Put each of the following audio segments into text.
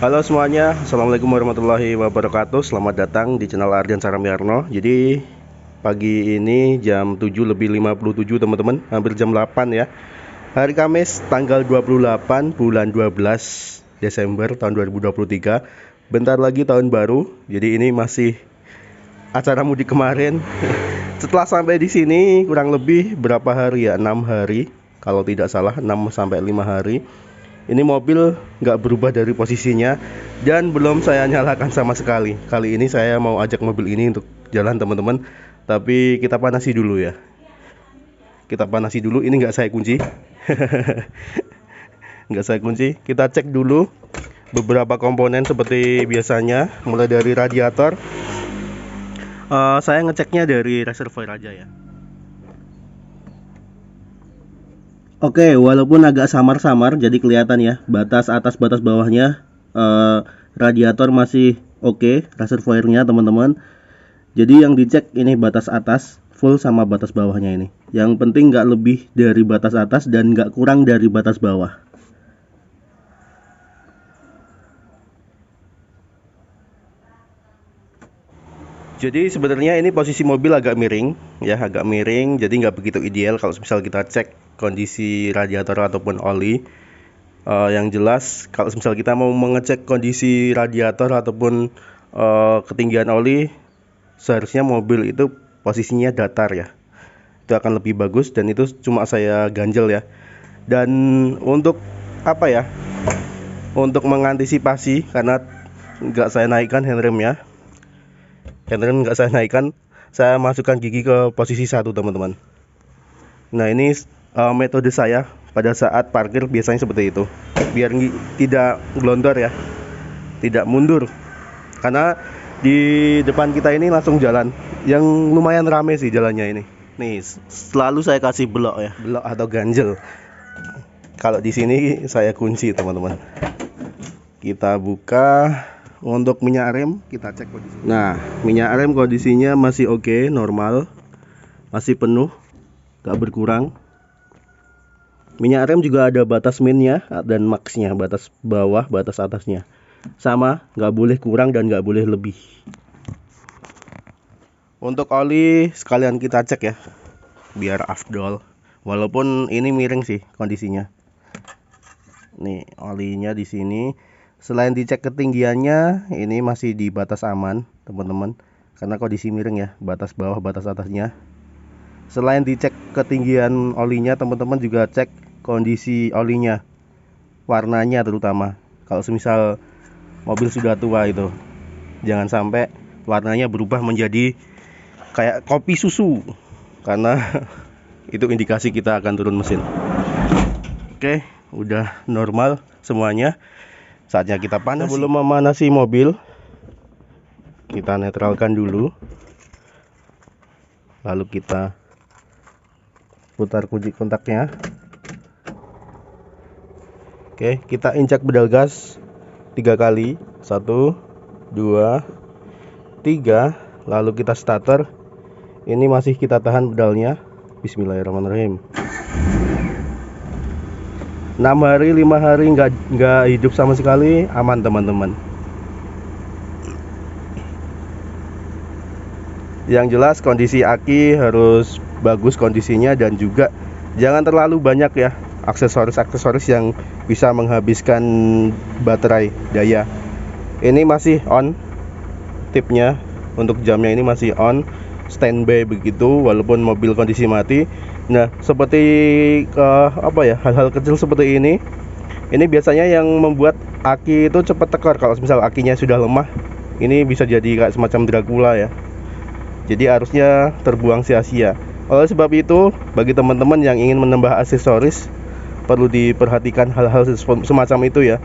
Halo semuanya, Assalamualaikum warahmatullahi wabarakatuh. Selamat datang di channel Ardian Saramiarno. Jadi pagi ini jam 7:57 teman-teman, hampir jam 8 ya. Hari Kamis tanggal 28 bulan 12 Desember tahun 2023. Bentar lagi tahun baru. Jadi ini masih acara mudik kemarin. Setelah sampai di sini kurang lebih berapa hari ya? 6 hari kalau tidak salah, 6 sampai 5 hari. Ini mobil nggak berubah dari posisinya dan belum saya nyalakan sama sekali. Kali ini saya mau ajak mobil ini untuk jalan teman-teman. Tapi kita panasi dulu ya. Kita panasi dulu, ini nggak saya kunci. Nggak saya kunci. Kita cek dulu beberapa komponen seperti biasanya. Mulai dari radiator. Saya ngeceknya dari reservoir aja ya. Oke, walaupun agak samar-samar, jadi kelihatan ya batas atas batas bawahnya. Radiator masih oke, reservoirnya teman-teman. Jadi yang dicek ini batas atas full sama batas bawahnya ini. Yang penting nggak lebih dari batas atas dan nggak kurang dari batas bawah. Jadi sebenarnya ini posisi mobil agak miring ya, agak miring, jadi nggak begitu ideal kalau misal kita cek kondisi radiator ataupun oli. Yang jelas kalau misal kita mau mengecek kondisi radiator ataupun ketinggian oli, seharusnya mobil itu posisinya datar ya. Itu akan lebih bagus dan itu cuma saya ganjel ya. Dan untuk apa ya? Untuk mengantisipasi karena nggak saya naikkan handremnya. Handrem nggak saya naikkan, saya masukkan gigi ke posisi 1 teman-teman. Nah ini metode saya pada saat parkir biasanya seperti itu, biar tidak gelondor ya, tidak mundur. Karena di depan kita ini langsung jalan yang lumayan rame sih jalannya ini. Nih selalu saya kasih blok ya, blok atau ganjel. Kalau di sini saya kunci teman-teman. Kita buka. Untuk minyak rem kita cek kondisi. Nah, minyak rem kondisinya masih oke, normal, masih penuh, gak berkurang. Minyak rem juga ada batas minnya dan maxnya, batas bawah, batas atasnya. Sama, gak boleh kurang dan gak boleh lebih. Untuk oli sekalian kita cek ya, biar afdol. Walaupun ini miring sih kondisinya. Nih olinya di sini. Selain dicek ketinggiannya, ini masih di batas aman teman-teman, karena kondisi miring ya, batas bawah batas atasnya. Selain dicek ketinggian olinya, teman-teman juga cek kondisi olinya, warnanya terutama. Kalau semisal mobil sudah tua itu, jangan sampai warnanya berubah menjadi kayak kopi susu, karena itu indikasi kita akan turun mesin. Oke, udah normal semuanya. Saatnya kita panas. Sebelum memanasi mobil, kita netralkan dulu. Lalu kita putar kunci kontaknya. Oke, kita injak pedal gas 3 kali. 1, 2, 3. Lalu kita starter. Ini masih kita tahan pedalnya. Bismillahirrahmanirrahim. 6 hari, 5 hari nggak hidup sama sekali, aman teman-teman. Yang jelas kondisi aki harus bagus kondisinya dan juga jangan terlalu banyak ya aksesoris-aksesoris yang bisa menghabiskan baterai daya. Ini masih on tipnya, untuk jamnya ini masih on standby begitu walaupun mobil kondisi mati. Nah seperti hal-hal kecil seperti ini biasanya yang membuat aki itu cepat tekor. Kalau misal akinya sudah lemah, ini bisa jadi kayak semacam Dracula ya, jadi harusnya terbuang sia-sia. Oleh sebab itu, bagi teman-teman yang ingin menambah aksesoris, perlu diperhatikan hal-hal semacam itu ya,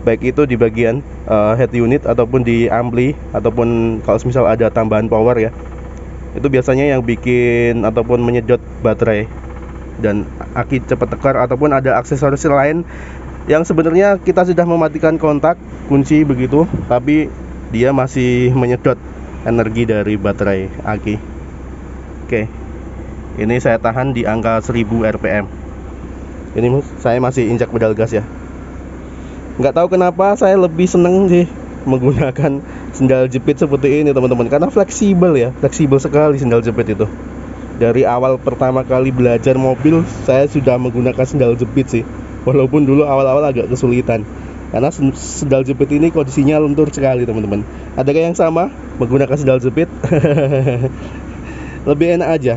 baik itu di bagian head unit ataupun di ampli, ataupun kalau misal ada tambahan power ya, itu biasanya yang bikin ataupun menyedot baterai dan aki cepat tekor. Ataupun ada aksesoris lain yang sebenarnya kita sudah mematikan kontak kunci begitu, tapi dia masih menyedot energi dari baterai aki. Oke, ini saya tahan di angka 1000 rpm. Ini saya masih injak pedal gas ya. Nggak tahu kenapa saya lebih seneng sih menggunakan sendal jepit seperti ini teman-teman, karena fleksibel ya, fleksibel sekali sendal jepit itu. Dari awal pertama kali belajar mobil saya sudah menggunakan sendal jepit sih, walaupun dulu awal-awal agak kesulitan karena sendal jepit ini kondisinya lentur sekali teman-teman. Adakah yang sama menggunakan sendal jepit? Lebih enak aja.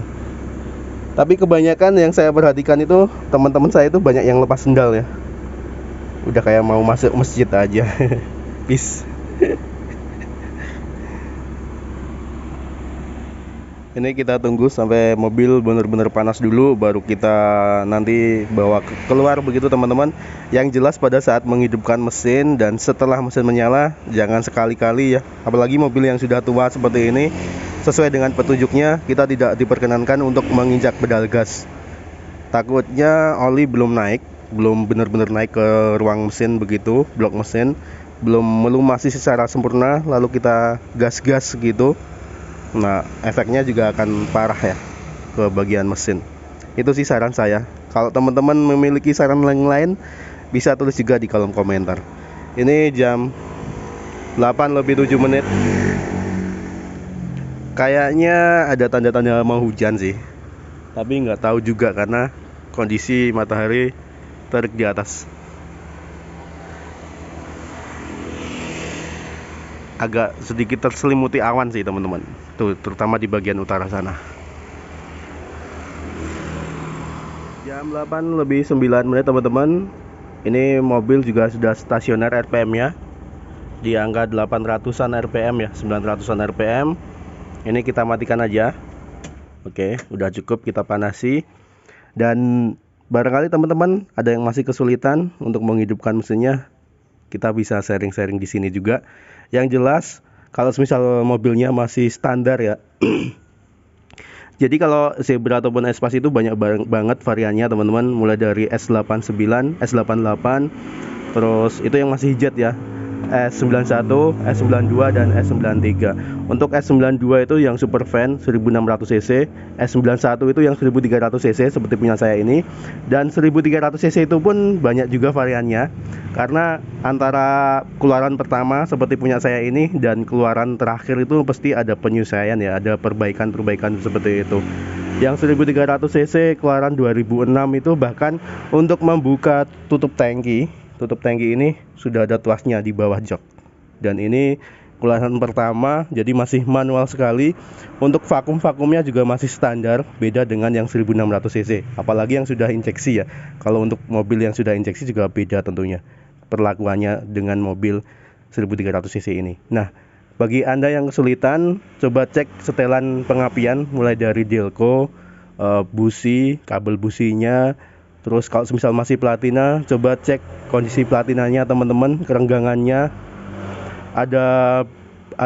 Tapi kebanyakan yang saya perhatikan itu teman-teman saya itu banyak yang lepas sendal ya, udah kayak mau masuk masjid aja. Peace. Ini kita tunggu sampai mobil benar-benar panas dulu, baru kita nanti bawa keluar begitu teman-teman. Yang jelas pada saat menghidupkan mesin dan setelah mesin menyala, jangan sekali-kali ya, apalagi mobil yang sudah tua seperti ini, sesuai dengan petunjuknya kita tidak diperkenankan untuk menginjak pedal gas. Takutnya oli belum naik, belum benar-benar naik ke ruang mesin begitu, blok mesin belum melumasi secara sempurna, lalu kita gas-gas gitu. Nah, efeknya juga akan parah ya ke bagian mesin. Itu sih saran saya. Kalau teman-teman memiliki saran yang lain, bisa tulis juga di kolom komentar. Ini jam 8:07. Kayaknya ada tanda-tanda mau hujan sih, tapi nggak tahu juga karena kondisi matahari terik di atas. Agak sedikit terselimuti awan sih teman-teman, tuh terutama di bagian utara sana. Jam 8:09 teman-teman. Ini mobil juga sudah stasioner RPM nya di angka 800-an RPM ya, 900-an RPM. Ini kita matikan aja. Oke, udah cukup kita panasi. Dan barangkali teman-teman ada yang masih kesulitan untuk menghidupkan mesinnya, kita bisa sharing-sharing di sini juga. Yang jelas kalau misal mobilnya masih standar ya. Jadi kalau Zebra ataupun Espace itu banyak banget variannya teman-teman, mulai dari S89, S88, terus itu yang masih jet ya, S91, S92 dan S93. Untuk S92 itu yang super van 1600 cc, S91 itu yang 1300 cc seperti punya saya ini, dan 1300 cc itu pun banyak juga variannya. Karena antara keluaran pertama seperti punya saya ini dan keluaran terakhir itu pasti ada penyesuaian ya, ada perbaikan-perbaikan seperti itu. Yang 1300 cc keluaran 2006 itu bahkan untuk membuka tutup tangki ini sudah ada tuasnya di bawah jok. Dan ini keluaran pertama, jadi masih manual sekali. Untuk vakumnya juga masih standar, beda dengan yang 1600 cc. Apalagi yang sudah injeksi ya. Kalau untuk mobil yang sudah injeksi juga beda tentunya perlakuannya dengan mobil 1300 cc ini. Nah, bagi Anda yang kesulitan, coba cek setelan pengapian mulai dari delco, busi, kabel businya. Terus kalau misal masih platina, coba cek kondisi platinanya teman-teman, kerenggangannya ada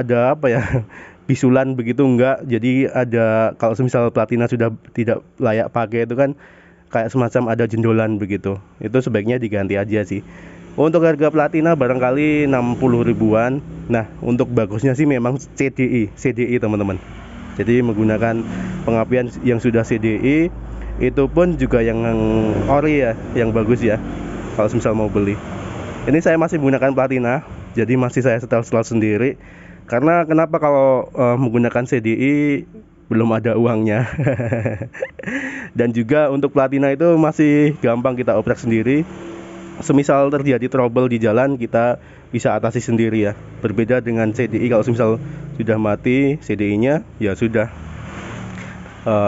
apa ya, bisulan begitu enggak. Jadi ada, kalau misal platina sudah tidak layak pakai itu kan kayak semacam ada jendolan begitu, itu sebaiknya diganti aja sih. Untuk harga platina barangkali 60 ribuan. Nah, untuk bagusnya sih memang CDI teman-teman. Jadi menggunakan pengapian yang sudah CDI, itu pun juga yang ori ya, yang bagus ya kalau misal mau beli. Ini saya masih menggunakan platina, jadi masih saya setel sendiri. Karena kenapa kalau menggunakan CDI belum ada uangnya. Dan juga untuk platina itu masih gampang kita oprek sendiri. Semisal terjadi trouble di jalan, kita bisa atasi sendiri ya. Berbeda dengan CDI, kalau misal sudah mati CDI-nya ya sudah,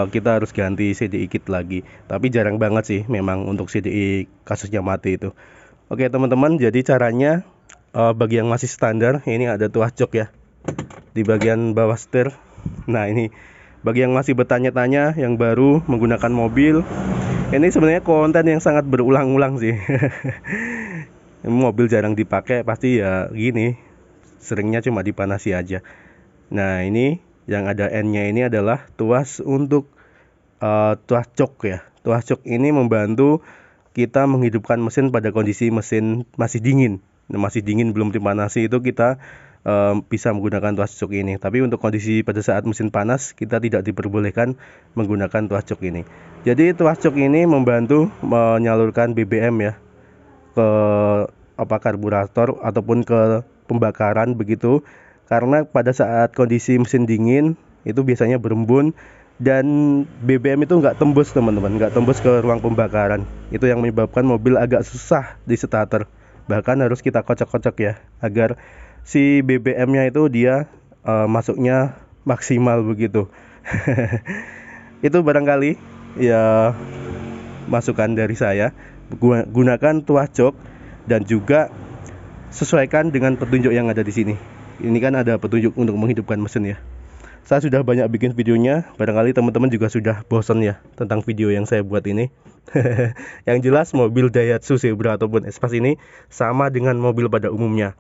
kita harus ganti CDI kit lagi. Tapi jarang banget sih memang untuk CDI kasusnya mati itu. Oke teman-teman, jadi caranya bagi yang masih standar, ini ada tuas jok ya di bagian bawah setir. Nah, ini bagi yang masih bertanya-tanya, yang baru menggunakan mobil, ini sebenarnya konten yang sangat berulang-ulang sih. Mobil jarang dipakai, pasti ya gini, seringnya cuma dipanasi aja. Nah, ini yang ada N-nya ini adalah tuas untuk tuas jok ya. Tuas jok ini membantu kita menghidupkan mesin pada kondisi mesin masih dingin. Nah, masih dingin belum dipanasi itu kita bisa menggunakan tuas jok ini. Tapi untuk kondisi pada saat mesin panas, kita tidak diperbolehkan menggunakan tuas jok ini. Jadi tuas jok ini membantu menyalurkan BBM ya ke apa karburator ataupun ke pembakaran begitu. Karena pada saat kondisi mesin dingin itu biasanya berembun dan BBM itu nggak tembus teman-teman, nggak tembus ke ruang pembakaran. Itu yang menyebabkan mobil agak susah di starter. Bahkan harus kita kocok-kocok ya agar si BBM-nya itu dia masuknya maksimal begitu. Itu barangkali ya masukan dari saya. Gunakan tuah jok dan juga sesuaikan dengan petunjuk yang ada di sini. Ini kan ada petunjuk untuk menghidupkan mesin ya. Saya sudah banyak bikin videonya, barangkali teman-teman juga sudah bosan ya tentang video yang saya buat ini. Yang jelas mobil Daihatsu Zebra ataupun Espas ini sama dengan mobil pada umumnya.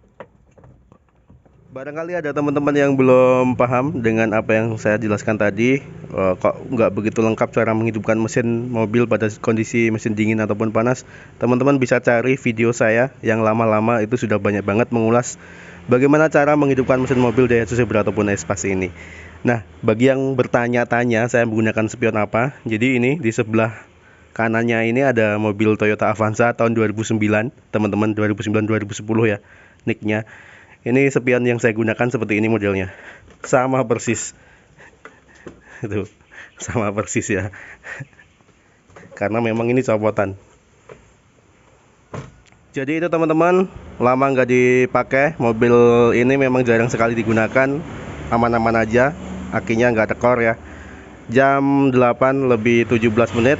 Barangkali ada teman-teman yang belum paham dengan apa yang saya jelaskan tadi. Kok nggak begitu lengkap cara menghidupkan mesin mobil pada kondisi mesin dingin ataupun panas. Teman-teman bisa cari video saya yang lama-lama, itu sudah banyak banget mengulas bagaimana cara menghidupkan mesin mobil Daihatsu Zebra ataupun Espas ini. Nah, bagi yang bertanya-tanya saya menggunakan spion apa, jadi ini di sebelah kanannya ini ada mobil Toyota Avanza tahun 2009, teman-teman, 2009-2010 ya nicknya. Ini spion yang saya gunakan seperti ini modelnya, sama persis. Itu sama persis ya, karena memang ini copotan. Jadi itu teman-teman, lama nggak dipakai, mobil ini memang jarang sekali digunakan, aman-aman aja. Akinya nggak tekor ya. Jam 8 lebih 17 menit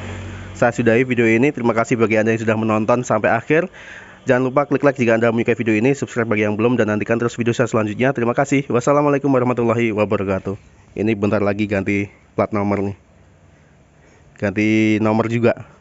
saya sudahi video ini. Terima kasih bagi Anda yang sudah menonton sampai akhir. Jangan lupa klik like jika Anda menyukai video ini, subscribe bagi yang belum, dan nantikan terus video saya selanjutnya. Terima kasih. Wassalamualaikum warahmatullahi wabarakatuh. Ini bentar lagi ganti plat nomor nih, ganti nomor juga.